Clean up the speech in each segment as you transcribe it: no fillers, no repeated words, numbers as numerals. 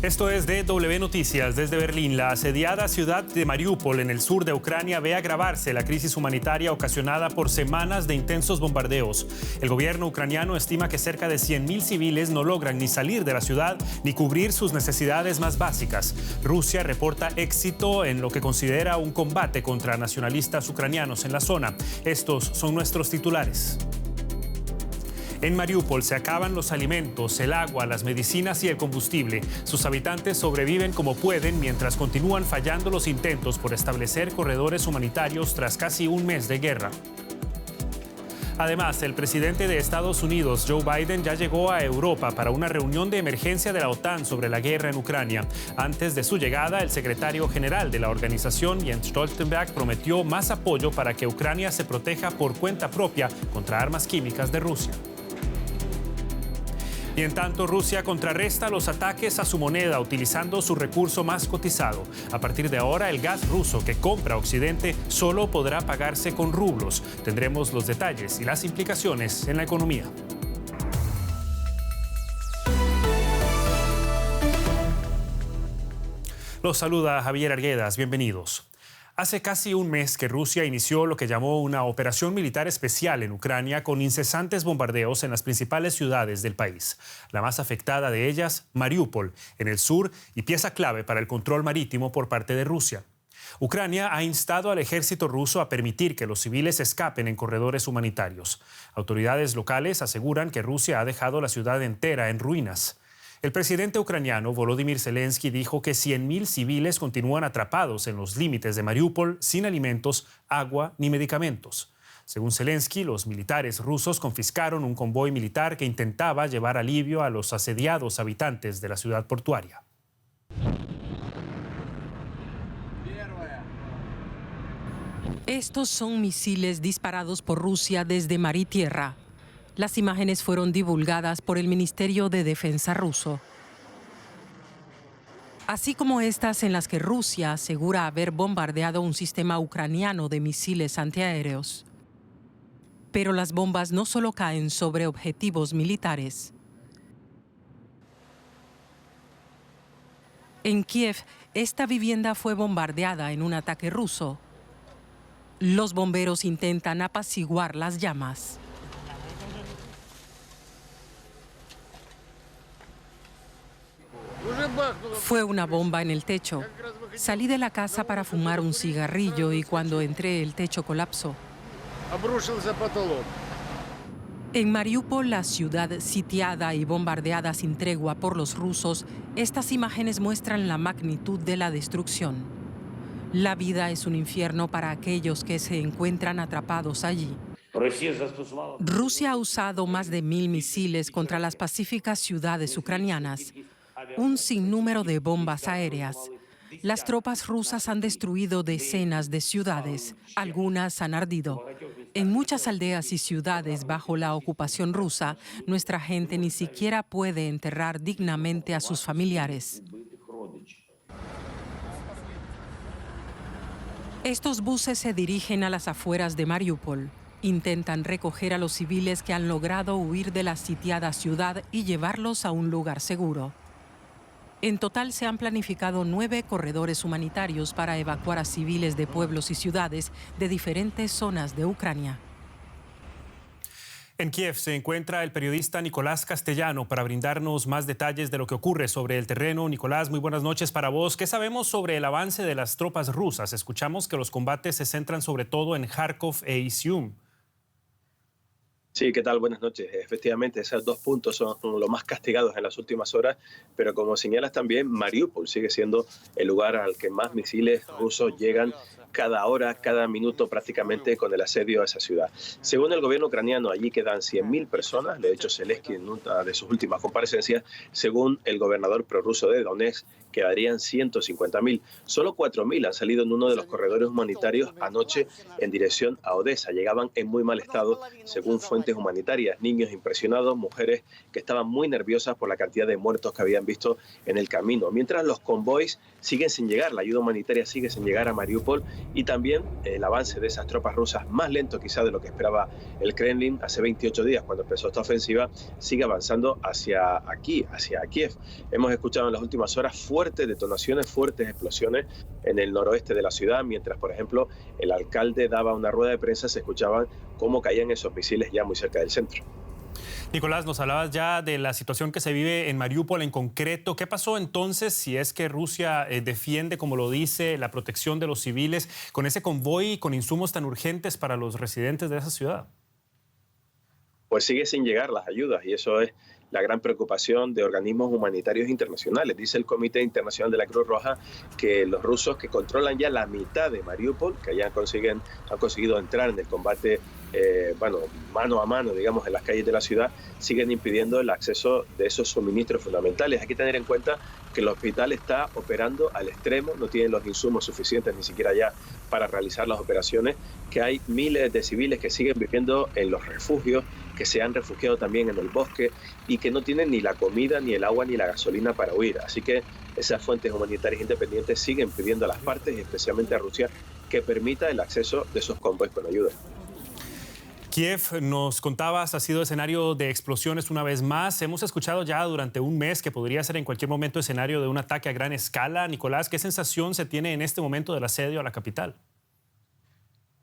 Esto es DW Noticias. Desde Berlín, la asediada ciudad de Mariupol, en el sur de Ucrania, ve agravarse la crisis humanitaria ocasionada por semanas de intensos bombardeos. El gobierno ucraniano estima que cerca de 100.000 civiles no logran ni salir de la ciudad ni cubrir sus necesidades más básicas. Rusia reporta éxito en lo que considera un combate contra nacionalistas ucranianos en la zona. Estos son nuestros titulares. En Mariupol se acaban los alimentos, el agua, las medicinas y el combustible. Sus habitantes sobreviven como pueden mientras continúan fallando los intentos por establecer corredores humanitarios tras casi un mes de guerra. Además, el presidente de Estados Unidos, Joe Biden, ya llegó a Europa para una reunión de emergencia de la OTAN sobre la guerra en Ucrania. Antes de su llegada, el secretario general de la organización, Jens Stoltenberg, prometió más apoyo para que Ucrania se proteja por cuenta propia contra armas químicas de Rusia. Y en tanto, Rusia contrarresta los ataques a su moneda utilizando su recurso más cotizado. A partir de ahora, el gas ruso que compra Occidente solo podrá pagarse con rublos. Tendremos los detalles y las implicaciones en la economía. Los saluda Javier Arguedas. Bienvenidos. Hace casi un mes que Rusia inició lo que llamó una operación militar especial en Ucrania con incesantes bombardeos en las principales ciudades del país. La más afectada de ellas, Mariupol, en el sur y pieza clave para el control marítimo por parte de Rusia. Ucrania ha instado al ejército ruso a permitir que los civiles escapen en corredores humanitarios. Autoridades locales aseguran que Rusia ha dejado la ciudad entera en ruinas. El presidente ucraniano Volodymyr Zelensky dijo que 100.000 civiles continúan atrapados en los límites de Mariupol sin alimentos, agua ni medicamentos. Según Zelensky, los militares rusos confiscaron un convoy militar que intentaba llevar alivio a los asediados habitantes de la ciudad portuaria. Estos son misiles disparados por Rusia desde mar y tierra. Las imágenes fueron divulgadas por el Ministerio de Defensa ruso. Así como estas en las que Rusia asegura haber bombardeado un sistema ucraniano de misiles antiaéreos. Pero las bombas no solo caen sobre objetivos militares. En Kiev, esta vivienda fue bombardeada en un ataque ruso. Los bomberos intentan apaciguar las llamas. Fue una bomba en el techo. Salí de la casa para fumar un cigarrillo y cuando entré el techo colapsó. En Mariupol, la ciudad sitiada y bombardeada sin tregua por los rusos, estas imágenes muestran la magnitud de la destrucción. La vida es un infierno para aquellos que se encuentran atrapados allí. Rusia ha usado más de 1.000 misiles contra las pacíficas ciudades ucranianas. Un sinnúmero de bombas aéreas. Las tropas rusas han destruido decenas de ciudades, algunas han ardido. En muchas aldeas y ciudades bajo la ocupación rusa, nuestra gente ni siquiera puede enterrar dignamente a sus familiares. Estos buses se dirigen a las afueras de Mariupol. Intentan recoger a los civiles que han logrado huir de la sitiada ciudad y llevarlos a un lugar seguro. En total se han planificado 9 corredores humanitarios para evacuar a civiles de pueblos y ciudades de diferentes zonas de Ucrania. En Kiev se encuentra el periodista Nicolás Castellano para brindarnos más detalles de lo que ocurre sobre el terreno. Nicolás, muy buenas noches para vos. ¿Qué sabemos sobre el avance de las tropas rusas? Escuchamos que los combates se centran sobre todo en Kharkov e Izium. Sí, ¿qué tal? Buenas noches. Efectivamente, esos 2 puntos son los más castigados en las últimas horas, pero como señalas también, Mariupol sigue siendo el lugar al que más misiles rusos llegan cada hora, cada minuto prácticamente con el asedio a esa ciudad. Según el gobierno ucraniano, allí quedan 100.000 personas, de hecho Zelensky en una de sus últimas comparecencias, según el gobernador prorruso de Donetsk, quedarían 150.000. Solo 4.000 han salido en uno de los corredores humanitarios anoche en dirección a Odessa. Llegaban en muy mal estado, según fuentes fuentes humanitarias, niños impresionados, mujeres que estaban muy nerviosas por la cantidad de muertos que habían visto en el camino. Mientras los convoys siguen sin llegar, la ayuda humanitaria sigue sin llegar a Mariupol y también el avance de esas tropas rusas, más lento quizá de lo que esperaba el Kremlin hace 28 días cuando empezó esta ofensiva, sigue avanzando hacia aquí, hacia Kiev. Hemos escuchado en las últimas horas fuertes detonaciones, fuertes explosiones en el noroeste de la ciudad, mientras, por ejemplo, el alcalde daba una rueda de prensa, se escuchaban cómo caían esos misiles ya muy cerca del centro. Nicolás, nos hablabas ya de la situación que se vive en Mariupol en concreto. ¿Qué pasó entonces si es que Rusia defiende, como lo dice, la protección de los civiles con ese convoy y con insumos tan urgentes para los residentes de esa ciudad? Pues sigue sin llegar las ayudas y eso es la gran preocupación de organismos humanitarios internacionales. Dice el Comité Internacional de la Cruz Roja que los rusos, que controlan ya la mitad de Mariupol, que ya han conseguido entrar en el combate mano a mano, digamos, en las calles de la ciudad, siguen impidiendo el acceso de esos suministros fundamentales. Hay que tener en cuenta que el hospital está operando al extremo, no tienen los insumos suficientes ni siquiera ya para realizar las operaciones, que hay miles de civiles que siguen viviendo en los refugios, que se han refugiado también en el bosque y que no tienen ni la comida, ni el agua, ni la gasolina para huir. Así que esas fuentes humanitarias independientes siguen pidiendo a las partes, y especialmente a Rusia, que permita el acceso de esos convoys con ayuda. Kiev, nos contabas, ha sido escenario de explosiones una vez más. Hemos escuchado ya durante un mes que podría ser en cualquier momento escenario de un ataque a gran escala. Nicolás, ¿qué sensación se tiene en este momento del asedio a la capital?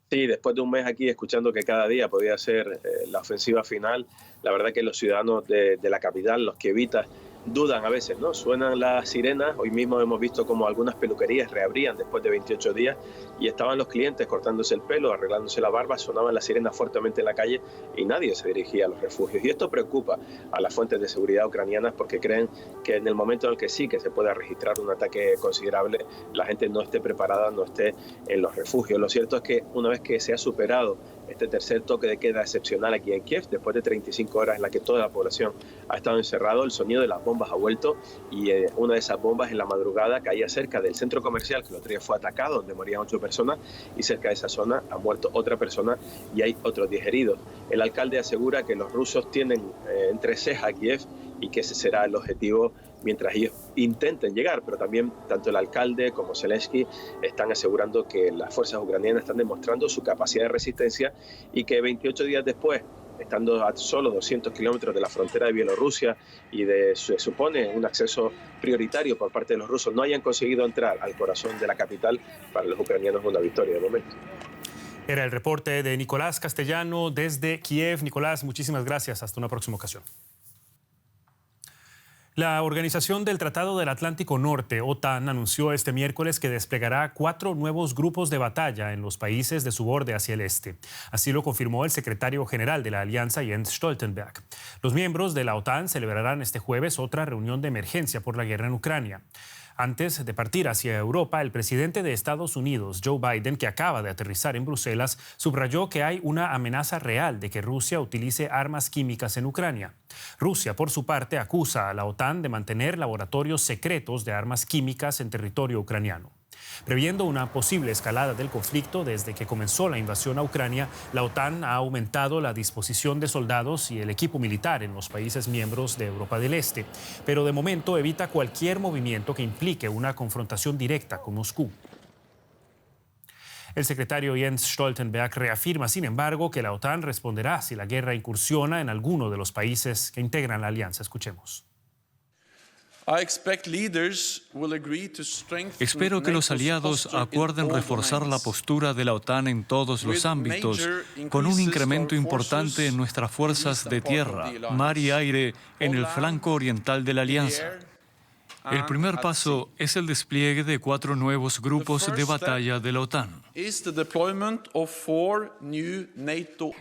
Sí, después de un mes aquí escuchando que cada día podía ser la ofensiva final, la verdad que los ciudadanos de la capital, los kievitas, dudan a veces, ¿no? Suenan las sirenas. Hoy mismo hemos visto como algunas peluquerías reabrían después de 28 días y estaban los clientes cortándose el pelo, arreglándose la barba, sonaban las sirenas fuertemente en la calle y nadie se dirigía a los refugios. Y esto preocupa a las fuentes de seguridad ucranianas porque creen que en el momento en el que sí que se pueda registrar un ataque considerable, la gente no esté preparada, no esté en los refugios. Lo cierto es que una vez que se ha superado este tercer toque de queda excepcional aquí en Kiev, después de 35 horas en la que toda la población ha estado encerrado, el sonido de las bombas ha vuelto y una de esas bombas en la madrugada caía cerca del centro comercial que el otro día fue atacado, donde morían 8 personas, y cerca de esa zona ha muerto otra persona y hay otros 10 heridos. El alcalde asegura que los rusos tienen entre ceja a Kiev y que ese será el objetivo mientras ellos intenten llegar, pero también tanto el alcalde como Zelensky están asegurando que las fuerzas ucranianas están demostrando su capacidad de resistencia y que 28 días después, estando a solo 200 kilómetros de la frontera de Bielorrusia y se supone un acceso prioritario por parte de los rusos, no hayan conseguido entrar al corazón de la capital, para los ucranianos una victoria de momento. Era el reporte de Nicolás Castellano desde Kiev. Nicolás, muchísimas gracias. Hasta una próxima ocasión. La Organización del Tratado del Atlántico Norte, OTAN, anunció este miércoles que desplegará 4 nuevos grupos de batalla en los países de su borde hacia el este. Así lo confirmó el secretario general de la alianza, Jens Stoltenberg. Los miembros de la OTAN celebrarán este jueves otra reunión de emergencia por la guerra en Ucrania. Antes de partir hacia Europa, el presidente de Estados Unidos, Joe Biden, que acaba de aterrizar en Bruselas, subrayó que hay una amenaza real de que Rusia utilice armas químicas en Ucrania. Rusia, por su parte, acusa a la OTAN de mantener laboratorios secretos de armas químicas en territorio ucraniano. Previendo una posible escalada del conflicto desde que comenzó la invasión a Ucrania, la OTAN ha aumentado la disposición de soldados y el equipo militar en los países miembros de Europa del Este, pero de momento evita cualquier movimiento que implique una confrontación directa con Moscú. El secretario Jens Stoltenberg reafirma, sin embargo, que la OTAN responderá si la guerra incursiona en alguno de los países que integran la alianza. Escuchemos. Espero que los aliados acuerden reforzar la postura de la OTAN en todos los ámbitos, con un incremento importante en nuestras fuerzas de tierra, mar y aire en el flanco oriental de la alianza. El primer paso es el despliegue de 4 nuevos grupos de batalla de la OTAN.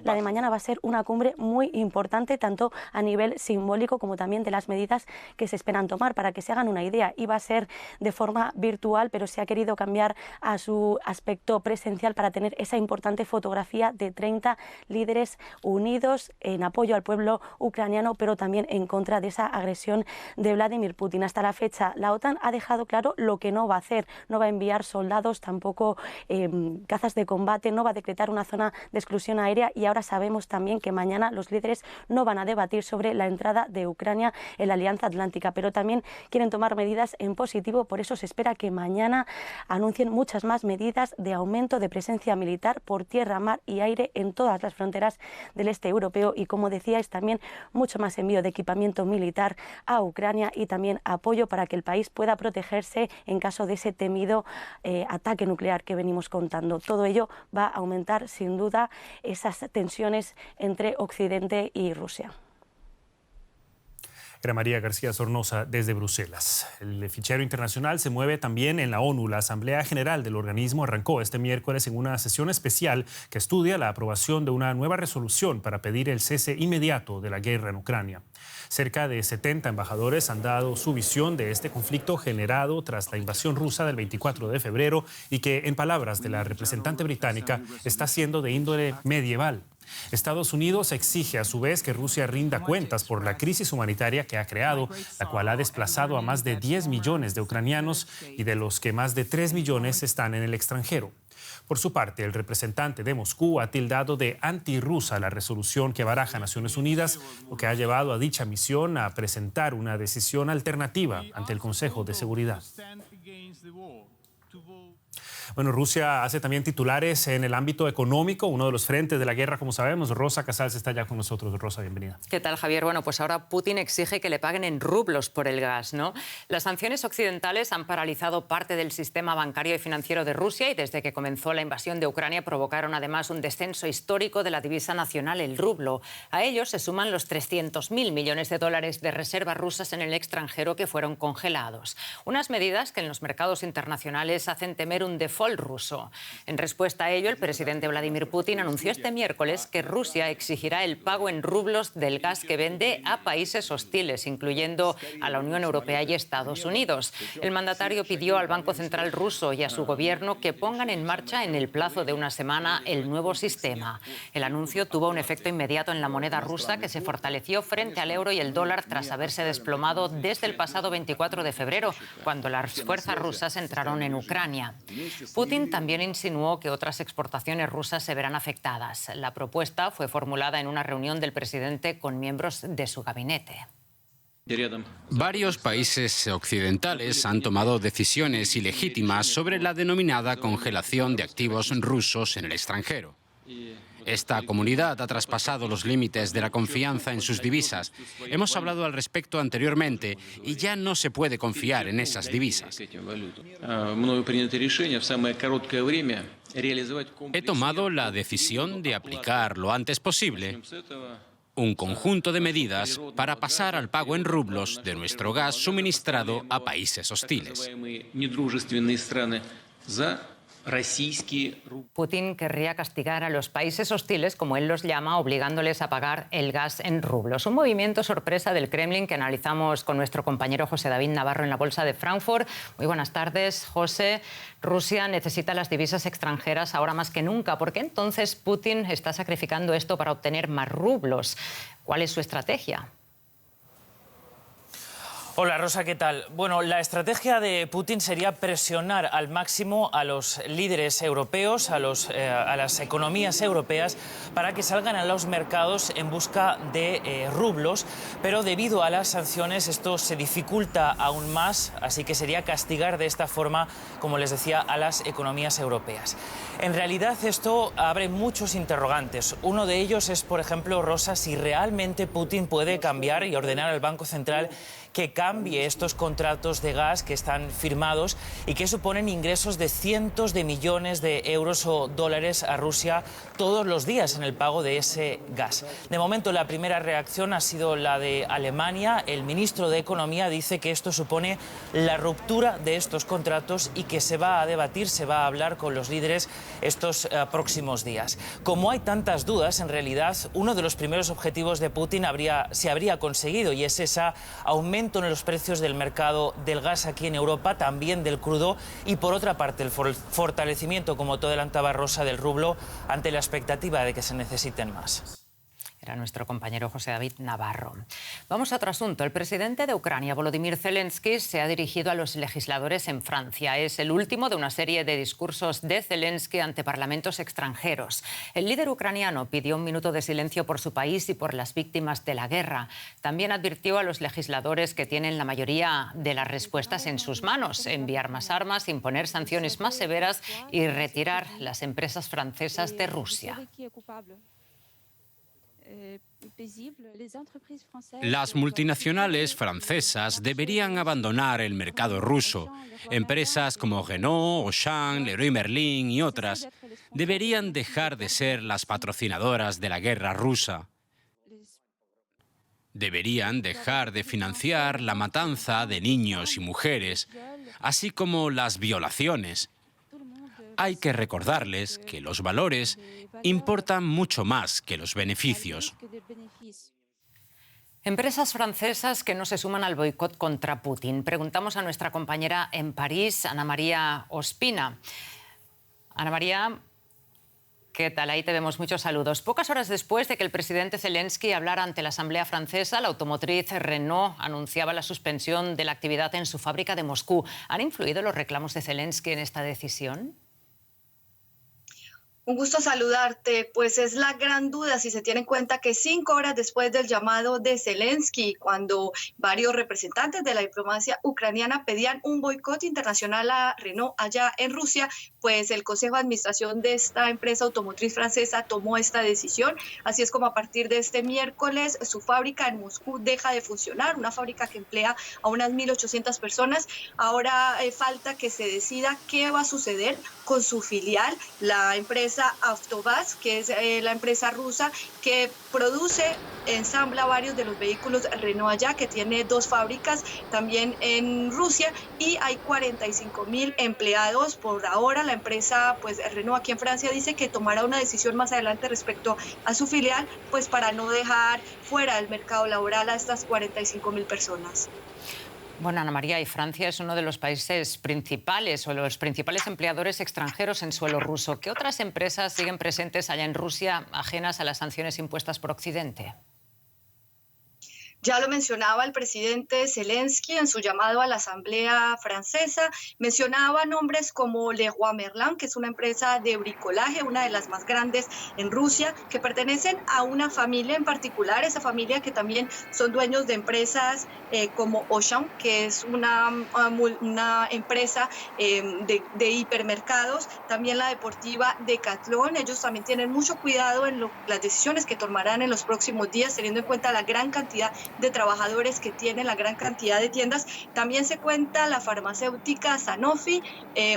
La de mañana va a ser una cumbre muy importante, tanto a nivel simbólico como también de las medidas que se esperan tomar. Para que se hagan una idea, iba a ser de forma virtual, pero se ha querido cambiar a su aspecto presencial para tener esa importante fotografía de 30 líderes unidos en apoyo al pueblo ucraniano, pero también en contra de esa agresión de Vladimir Putin. Hasta la fecha, la OTAN ha dejado claro lo que no va a hacer. No va a enviar soldados, tampoco cazas de combate, no va a decretar una zona de exclusión aérea, y ahora sabemos también que mañana los líderes no van a debatir sobre la entrada de Ucrania en la Alianza Atlántica, pero también quieren tomar medidas en positivo. Por eso se espera que mañana anuncien muchas más medidas de aumento de presencia militar por tierra, mar y aire en todas las fronteras del este europeo, y, como decíais, también mucho más envío de equipamiento militar a Ucrania y también apoyo para que el país pueda protegerse en caso de ese temido ataque nuclear que venimos contando. Todo ello va a aumentar sin duda esas tensiones entre Occidente y Rusia. Era María García Sornosa desde Bruselas. El fichero internacional se mueve también en la ONU. La Asamblea General del organismo arrancó este miércoles en una sesión especial que estudia la aprobación de una nueva resolución para pedir el cese inmediato de la guerra en Ucrania. Cerca de 70 embajadores han dado su visión de este conflicto generado tras la invasión rusa del 24 de febrero y que, en palabras de la representante británica, está siendo de índole medieval. Estados Unidos exige a su vez que Rusia rinda cuentas por la crisis humanitaria que ha creado, la cual ha desplazado a más de 10 millones de ucranianos y de los que más de 3 millones están en el extranjero. Por su parte, el representante de Moscú ha tildado de antirrusa la resolución que baraja Naciones Unidas, lo que ha llevado a dicha misión a presentar una decisión alternativa ante el Consejo de Seguridad. Bueno, Rusia hace también titulares en el ámbito económico, uno de los frentes de la guerra, como sabemos. Rosa Casals está ya con nosotros. Rosa, bienvenida. ¿Qué tal, Javier? Bueno, pues ahora Putin exige que le paguen en rublos por el gas, ¿no? Las sanciones occidentales han paralizado parte del sistema bancario y financiero de Rusia y desde que comenzó la invasión de Ucrania provocaron además un descenso histórico de la divisa nacional, el rublo. A ellos se suman los 300.000 millones de dólares de reservas rusas en el extranjero que fueron congelados. Unas medidas que en los mercados internacionales hacen temer un default ruso. En respuesta a ello, el presidente Vladimir Putin anunció este miércoles que Rusia exigirá el pago en rublos del gas que vende a países hostiles, incluyendo a la Unión Europea y Estados Unidos. El mandatario pidió al Banco Central ruso y a su gobierno que pongan en marcha en el plazo de una semana el nuevo sistema. El anuncio tuvo un efecto inmediato en la moneda rusa, que se fortaleció frente al euro y el dólar tras haberse desplomado desde el pasado 24 de febrero, cuando las fuerzas rusas entraron en Ucrania. Putin también insinuó que otras exportaciones rusas se verán afectadas. La propuesta fue formulada en una reunión del presidente con miembros de su gabinete. Varios países occidentales han tomado decisiones ilegítimas sobre la denominada congelación de activos rusos en el extranjero. Esta comunidad ha traspasado los límites de la confianza en sus divisas. Hemos hablado al respecto anteriormente y ya no se puede confiar en esas divisas. He tomado la decisión de aplicar lo antes posible un conjunto de medidas para pasar al pago en rublos de nuestro gas suministrado a países hostiles. Putin querría castigar a los países hostiles, como él los llama, obligándoles a pagar el gas en rublos. Un movimiento sorpresa del Kremlin que analizamos con nuestro compañero José David Navarro en la Bolsa de Frankfurt. Muy buenas tardes, José. Rusia necesita las divisas extranjeras ahora más que nunca. ¿Por qué entonces Putin está sacrificando esto para obtener más rublos? ¿Cuál es su estrategia? Hola Rosa, ¿qué tal? Bueno, la estrategia de Putin sería presionar al máximo a los líderes europeos, a las economías europeas, para que salgan a los mercados en busca de rublos, pero debido a las sanciones esto se dificulta aún más, así que sería castigar de esta forma, como les decía, a las economías europeas. En realidad esto abre muchos interrogantes. Uno de ellos es, por ejemplo, Rosa, si realmente Putin puede cambiar y ordenar al Banco Central que cambie estos contratos de gas que están firmados y que suponen ingresos de cientos de millones de euros o dólares a Rusia todos los días en el pago de ese gas. De momento, la primera reacción ha sido la de Alemania. El ministro de Economía dice que esto supone la ruptura de estos contratos y que se va a debatir, se va a hablar con los líderes estos próximos días. Como hay tantas dudas, en realidad, uno de los primeros objetivos de Putin se habría conseguido, y es ese aumento en los precios del mercado del gas aquí en Europa, también del crudo, y por otra parte el fortalecimiento, como te adelantaba Rosa, del rublo ante la expectativa de que se necesiten más. Era nuestro compañero José David Navarro. Vamos a otro asunto. El presidente de Ucrania, Volodymyr Zelensky, se ha dirigido a los legisladores en Francia. Es el último de una serie de discursos de Zelensky ante parlamentos extranjeros. El líder ucraniano pidió un minuto de silencio por su país y por las víctimas de la guerra. También advirtió a los legisladores que tienen la mayoría de las respuestas en sus manos: enviar más armas, imponer sanciones más severas y retirar las empresas francesas de Rusia. Las multinacionales francesas deberían abandonar el mercado ruso. Empresas como Renault, Auchan, Leroy Merlin y otras deberían dejar de ser las patrocinadoras de la guerra rusa. Deberían dejar de financiar la matanza de niños y mujeres, así como las violaciones. Hay que recordarles que los valores importan mucho más que los beneficios. Empresas francesas que no se suman al boicot contra Putin. Preguntamos a nuestra compañera en París, Ana María Ospina. Ana María, ¿qué tal? Ahí te vemos. Muchos saludos. Pocas horas después de que el presidente Zelensky hablara ante la Asamblea francesa, la automotriz Renault anunciaba la suspensión de la actividad en su fábrica de Moscú. ¿Han influido los reclamos de Zelensky en esta decisión? Un gusto saludarte. Pues es la gran duda si se tiene en cuenta que 5 horas después del llamado de Zelensky, cuando varios representantes de la diplomacia ucraniana pedían un boicot internacional a Renault allá en Rusia, pues el Consejo de Administración de esta empresa automotriz francesa tomó esta decisión. Así es como a partir de este miércoles su fábrica en Moscú deja de funcionar, una fábrica que emplea a unas 1.800 personas. Ahora falta que se decida qué va a suceder con su filial, la empresa Avtovaz, que es la empresa rusa que produce, ensambla varios de los vehículos Renault allá, que tiene 2 fábricas también en Rusia, y hay 45.000 empleados. Por ahora la empresa Renault aquí en Francia dice que tomará una decisión más adelante respecto a su filial, pues para no dejar fuera del mercado laboral a estas 45.000 personas. Bueno, Ana María, y Francia es uno de los países principales o los principales empleadores extranjeros en suelo ruso. ¿Qué otras empresas siguen presentes allá en Rusia, ajenas a las sanciones impuestas por Occidente? Ya lo mencionaba el presidente Zelensky en su llamado a la Asamblea francesa. Mencionaba nombres como Leroy Merlin, que es una empresa de bricolaje, una de las más grandes en Rusia, que pertenecen a una familia en particular, esa familia que también son dueños de empresas como Auchan, que es una empresa de hipermercados, también la deportiva Decathlon. Ellos también tienen mucho cuidado en las decisiones que tomarán en los próximos días, teniendo en cuenta la gran cantidad de trabajadores que tienen, la gran cantidad de tiendas. También se cuenta la farmacéutica Sanofi,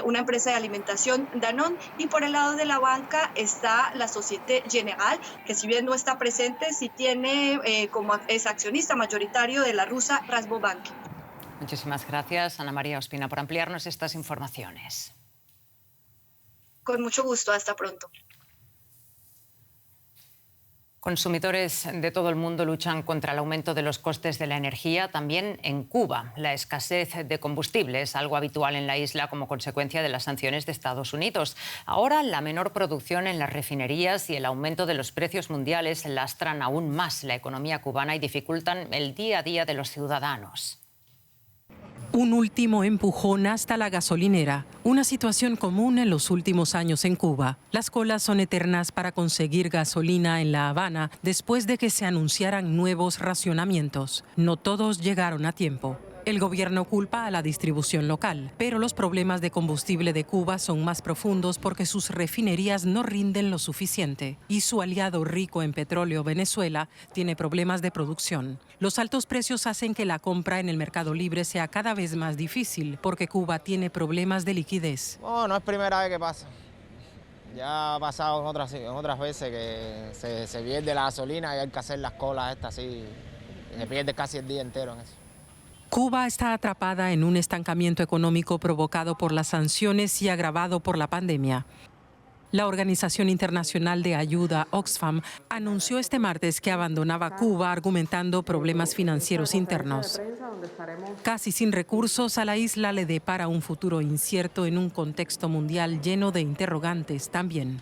una empresa de alimentación Danone, y por el lado de la banca está la Société Générale, que si bien no está presente, sí tiene como es accionista mayoritario de la rusa Rabobank. Muchísimas gracias, Ana María Ospina, por ampliarnos estas informaciones. Con mucho gusto, hasta pronto. Consumidores de todo el mundo luchan contra el aumento de los costes de la energía, también en Cuba. La escasez de combustible es algo habitual en la isla como consecuencia de las sanciones de Estados Unidos. Ahora, la menor producción en las refinerías y el aumento de los precios mundiales lastran aún más la economía cubana y dificultan el día a día de los ciudadanos. Un último empujón hasta la gasolinera, una situación común en los últimos años en Cuba. Las colas son eternas para conseguir gasolina en La Habana después de que se anunciaran nuevos racionamientos. No todos llegaron a tiempo. El gobierno culpa a la distribución local, pero los problemas de combustible de Cuba son más profundos porque sus refinerías no rinden lo suficiente y su aliado rico en petróleo, Venezuela, tiene problemas de producción. Los altos precios hacen que la compra en el mercado libre sea cada vez más difícil porque Cuba tiene problemas de liquidez. No es primera vez que pasa. Ya ha pasado en otras veces que se pierde la gasolina y hay que hacer las colas estas así. Se pierde casi el día entero en eso. Cuba está atrapada en un estancamiento económico provocado por las sanciones y agravado por la pandemia. La Organización Internacional de Ayuda, Oxfam, anunció este martes que abandonaba Cuba argumentando problemas financieros internos. Casi sin recursos, a la isla le depara un futuro incierto en un contexto mundial lleno de interrogantes también.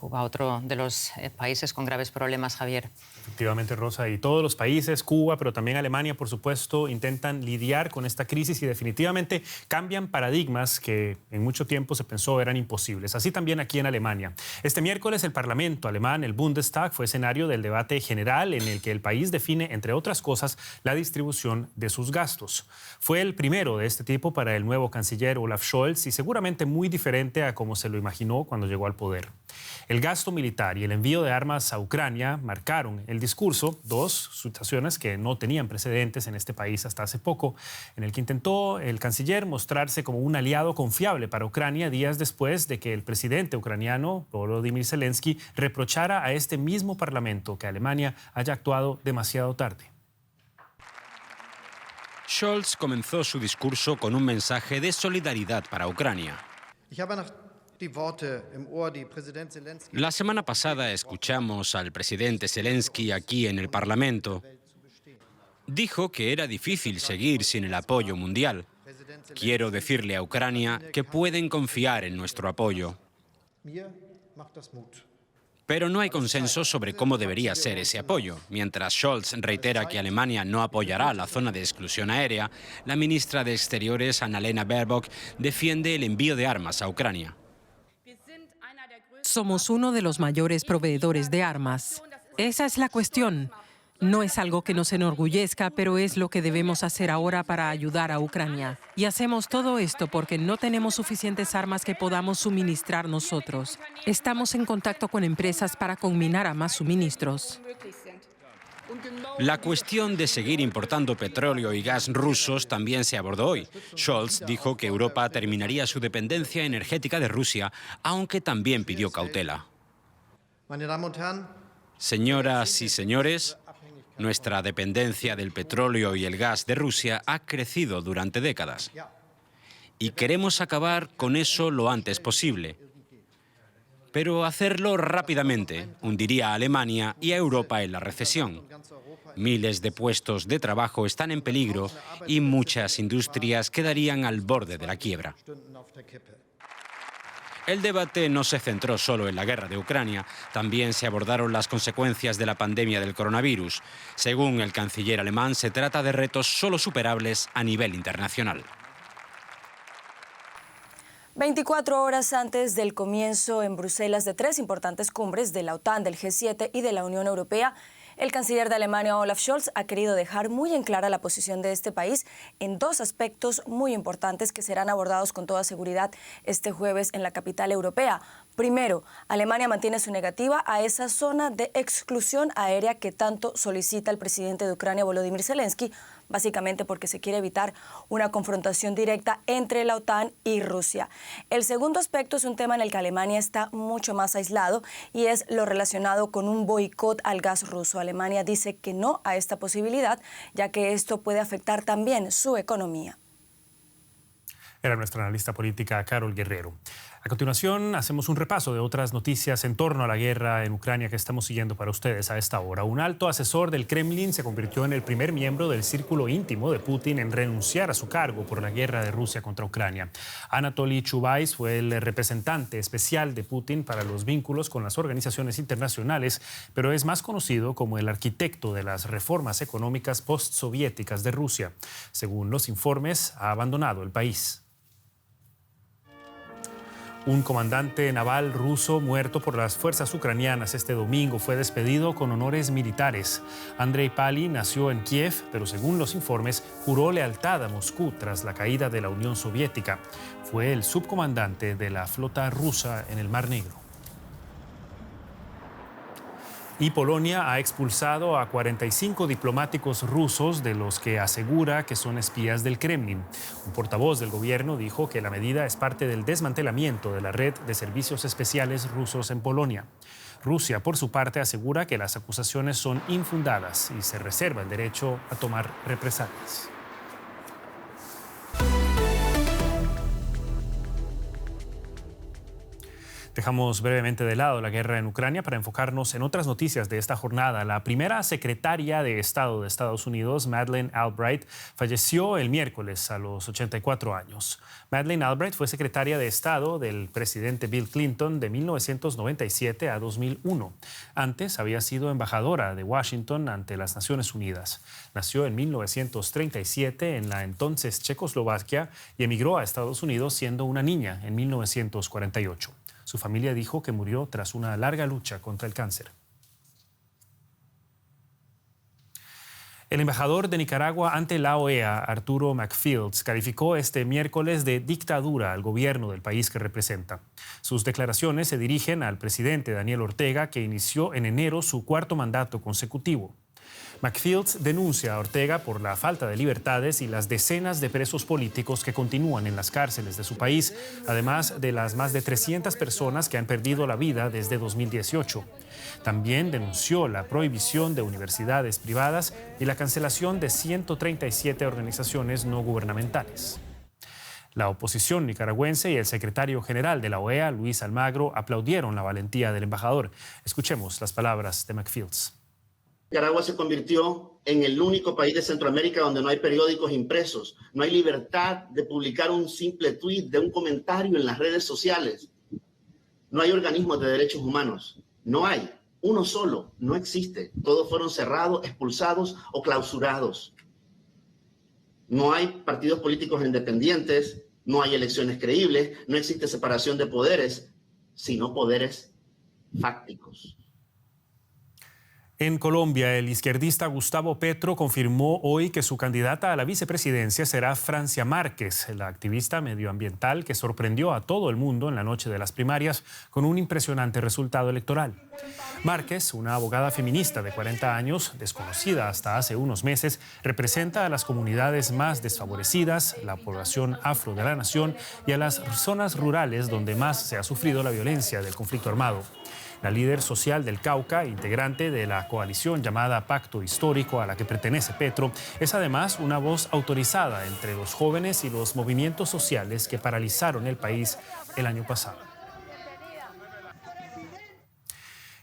Cuba, otro de los países con graves problemas, Javier. Efectivamente, Rosa, y todos los países, Cuba, pero también Alemania, por supuesto, intentan lidiar con esta crisis y definitivamente cambian paradigmas que en mucho tiempo se pensó eran imposibles. Así también aquí en Alemania. Este miércoles el Parlamento alemán, el Bundestag, fue escenario del debate general en el que el país define, entre otras cosas, la distribución de sus gastos. Fue el primero de este tipo para el nuevo canciller Olaf Scholz y seguramente muy diferente a como se lo imaginó cuando llegó al poder. El gasto militar y el envío de armas a Ucrania marcaron el discurso, dos situaciones que no tenían precedentes en este país hasta hace poco, en el que intentó el canciller mostrarse como un aliado confiable para Ucrania días después de que el presidente ucraniano, Volodymyr Zelensky, reprochara a este mismo parlamento que Alemania haya actuado demasiado tarde. Scholz comenzó su discurso con un mensaje de solidaridad para Ucrania. La semana pasada escuchamos al presidente Zelensky aquí en el Parlamento. Dijo que era difícil seguir sin el apoyo mundial. Quiero decirle a Ucrania que pueden confiar en nuestro apoyo. Pero no hay consenso sobre cómo debería ser ese apoyo. Mientras Scholz reitera que Alemania no apoyará la zona de exclusión aérea, la ministra de Exteriores, Annalena Baerbock, defiende el envío de armas a Ucrania. Somos uno de los mayores proveedores de armas. Esa es la cuestión. No es algo que nos enorgullezca, pero es lo que debemos hacer ahora para ayudar a Ucrania. Y hacemos todo esto porque no tenemos suficientes armas que podamos suministrar nosotros. Estamos en contacto con empresas para combinar a más suministros. La cuestión de seguir importando petróleo y gas rusos también se abordó hoy. Scholz dijo que Europa terminaría su dependencia energética de Rusia, aunque también pidió cautela. Señoras y señores, nuestra dependencia del petróleo y el gas de Rusia ha crecido durante décadas. Y queremos acabar con eso lo antes posible. Pero hacerlo rápidamente hundiría a Alemania y a Europa en la recesión. Miles de puestos de trabajo están en peligro y muchas industrias quedarían al borde de la quiebra. El debate no se centró solo en la guerra de Ucrania, también se abordaron las consecuencias de la pandemia del coronavirus. Según el canciller alemán, se trata de retos solo superables a nivel internacional. 24 horas antes del comienzo en Bruselas de 3 importantes cumbres de la OTAN, del G7 y de la Unión Europea, el canciller de Alemania, Olaf Scholz, ha querido dejar muy en clara la posición de este país en 2 aspectos muy importantes que serán abordados con toda seguridad este jueves en la capital europea. Primero, Alemania mantiene su negativa a esa zona de exclusión aérea que tanto solicita el presidente de Ucrania, Volodymyr Zelensky, básicamente porque se quiere evitar una confrontación directa entre la OTAN y Rusia. El segundo aspecto es un tema en el que Alemania está mucho más aislado y es lo relacionado con un boicot al gas ruso. Alemania dice que no a esta posibilidad, ya que esto puede afectar también su economía. Era nuestra analista política Carol Guerrero. A continuación, hacemos un repaso de otras noticias en torno a la guerra en Ucrania que estamos siguiendo para ustedes a esta hora. Un alto asesor del Kremlin se convirtió en el primer miembro del círculo íntimo de Putin en renunciar a su cargo por la guerra de Rusia contra Ucrania. Anatoly Chubais fue el representante especial de Putin para los vínculos con las organizaciones internacionales, pero es más conocido como el arquitecto de las reformas económicas postsoviéticas de Rusia. Según los informes, ha abandonado el país. Un comandante naval ruso muerto por las fuerzas ucranianas este domingo fue despedido con honores militares. Andrei Pali nació en Kiev, pero según los informes, juró lealtad a Moscú tras la caída de la Unión Soviética. Fue el subcomandante de la flota rusa en el Mar Negro. Y Polonia ha expulsado a 45 diplomáticos rusos, de los que asegura que son espías del Kremlin. Un portavoz del gobierno dijo que la medida es parte del desmantelamiento de la red de servicios especiales rusos en Polonia. Rusia, por su parte, asegura que las acusaciones son infundadas y se reserva el derecho a tomar represalias. Dejamos brevemente de lado la guerra en Ucrania para enfocarnos en otras noticias de esta jornada. La primera secretaria de Estado de Estados Unidos, Madeleine Albright, falleció el miércoles a los 84 años. Madeleine Albright fue secretaria de Estado del presidente Bill Clinton de 1997 a 2001. Antes había sido embajadora de Washington ante las Naciones Unidas. Nació en 1937 en la entonces Checoslovaquia y emigró a Estados Unidos siendo una niña en 1948. Su familia dijo que murió tras una larga lucha contra el cáncer. El embajador de Nicaragua ante la OEA, Arturo McFields, calificó este miércoles de dictadura al gobierno del país que representa. Sus declaraciones se dirigen al presidente Daniel Ortega, que inició en enero su cuarto mandato consecutivo. McFields denuncia a Ortega por la falta de libertades y las decenas de presos políticos que continúan en las cárceles de su país, además de las más de 300 personas que han perdido la vida desde 2018. También denunció la prohibición de universidades privadas y la cancelación de 137 organizaciones no gubernamentales. La oposición nicaragüense y el secretario general de la OEA, Luis Almagro, aplaudieron la valentía del embajador. Escuchemos las palabras de McFields. Nicaragua se convirtió en el único país de Centroamérica donde no hay periódicos impresos, no hay libertad de publicar un simple tuit, de un comentario en las redes sociales. No hay organismos de derechos humanos, no hay, uno solo, no existe. Todos fueron cerrados, expulsados o clausurados. No hay partidos políticos independientes, no hay elecciones creíbles, no existe separación de poderes, sino poderes fácticos. En Colombia, el izquierdista Gustavo Petro confirmó hoy que su candidata a la vicepresidencia será Francia Márquez, la activista medioambiental que sorprendió a todo el mundo en la noche de las primarias con un impresionante resultado electoral. Márquez, una abogada feminista de 40 años, desconocida hasta hace unos meses, representa a las comunidades más desfavorecidas, la población afro de la nación y a las zonas rurales donde más se ha sufrido la violencia del conflicto armado. La líder social del Cauca, integrante de la coalición llamada Pacto Histórico a la que pertenece Petro, es además una voz autorizada entre los jóvenes y los movimientos sociales que paralizaron el país el año pasado.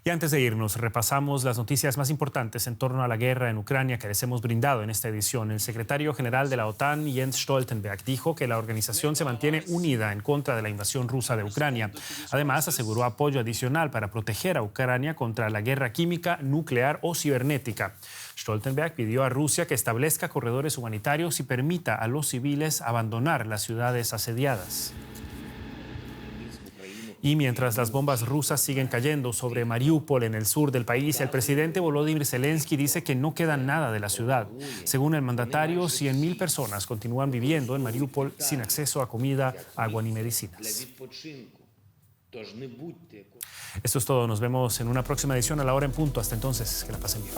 Y antes de irnos, repasamos las noticias más importantes en torno a la guerra en Ucrania que les hemos brindado en esta edición. El secretario general de la OTAN, Jens Stoltenberg, dijo que la organización se mantiene unida en contra de la invasión rusa de Ucrania. Además, aseguró apoyo adicional para proteger a Ucrania contra la guerra química, nuclear o cibernética. Stoltenberg pidió a Rusia que establezca corredores humanitarios y permita a los civiles abandonar las ciudades asediadas. Y mientras las bombas rusas siguen cayendo sobre Mariupol en el sur del país, el presidente Volodymyr Zelensky dice que no queda nada de la ciudad. Según el mandatario, 100.000 personas continúan viviendo en Mariupol sin acceso a comida, agua ni medicinas. Esto es todo. Nos vemos en una próxima edición a la hora en punto. Hasta entonces, que la pasen bien.